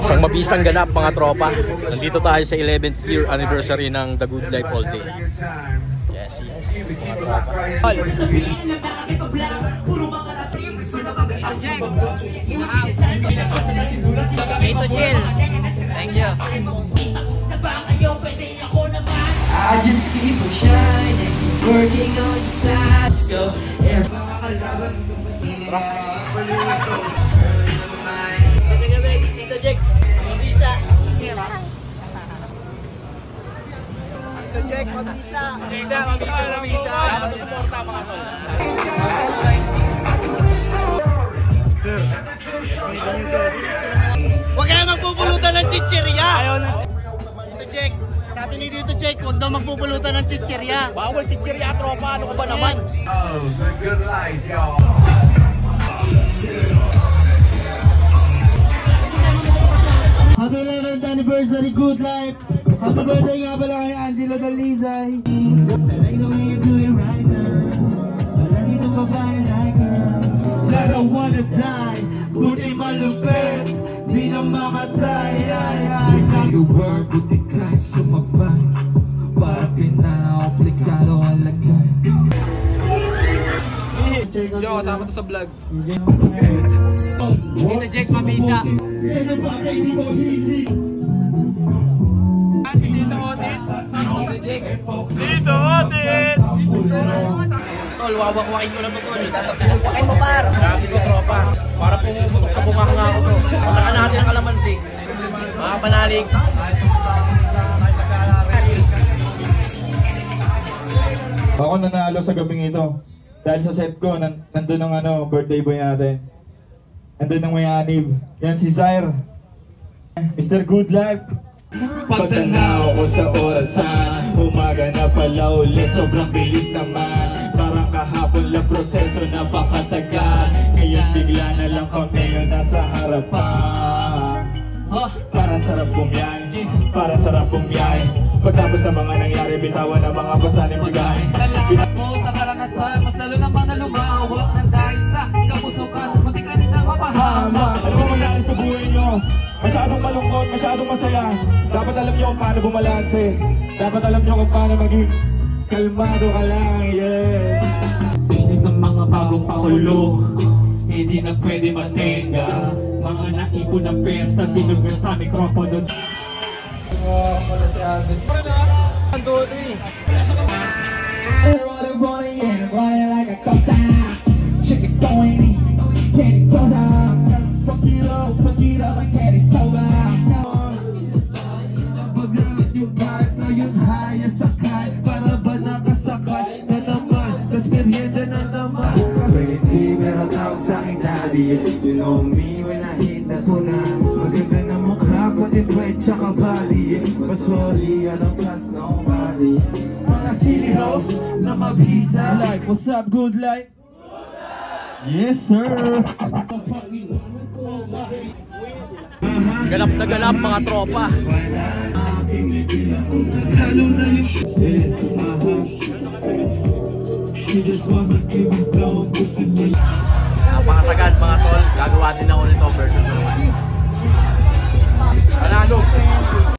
Isang mabisang ganap mga tropa. Nandito tayo sa 11th year anniversary ng The Good Life All Day. Yes, mga tropa. Ito chill. Thank you. I just keep on shining, working on the side. So Tito Jack, mabisa. Tito Jack, mabisa. Mabisa. Suporta mga tol. Huwag ka na magpupulutan ng chichirya. Ayaw na. Tito Jack, sabi ni Tito Jack, huwag daw magpupulutan ng chichirya. Bawal chichirya, tropa. Ano ka ba naman? Oh, the good life, y'all. Happy 11th anniversary, Good Life. Happy birthday nga pala kay Angelo Dalizay. I like the way you do it right now. Palagi itong babae like her. I don't wanna die. Buti malupit, di na mamatay. You work, buti kahit sumabay. Para pinaka-aplikado ang lagay. Yo, kasama to sa vlog. Tito Jack, mabisa. Tito Otis! Tol, wawakwakin ko na to, tol. Wawakwakin mo, par. Grabe ko, tropa. Para pumuputok sa bunganga nga ako to. Patakan natin ang kalamansi. Mga panalig. Ako nanalo sa gabing ito. Dahil sa set ko, nandun ang birthday boy natin. Nandun ang may anib. Yan si Zaire. Mr. Good Life. Pagtanaw ko sa orasan, umaga na pala ulit, sobrang bilis naman. Parang kahapon lang proseso, napakatagal. Ngayon bigla na lang kami yung nasa harapan. Para sarap bumiyay, para sarap bumiyay. Pagtapos ng mga nangyari, bitawan ng mga basaning bigay. Mo sa karanasan, mas lalo naman na lumawak ng dahil sa kapusukan. Pati ka rin na mapahama. Ano ba mangyari sa buhay nyo? Masyadong malungkot, masyadong masaya. Dapat alam nyo kung paano bumalanse. Dapat alam nyo kung paano maging kalmado ka lang, yeah. Isip ng mga bagong pakulo, hindi na pwede matenga. Mga naipon ng pesa, tinugan sa mikropono. Pala si Agnes. Ang dodi. Rolling and rolling like a costa. Check it going, get it closer. Fuck it up and get it sober. Pag-alas yung vibe na yun high as sakay. Para ba nakasakay na naman? Tas merienda na naman. Crazy, meron tawag sa'king daddy. You know me when I hit that tuna. Maganda na mukha, pati puwet tsaka bali. Pasori, I don't trust nobody. Mga silly house na mabisa. Like, what's up, Good Life? Yes, sir! Ganap na ganap mga tropa. Napakasagad mga tol. Gagawa din ako nito version naman. Panalo!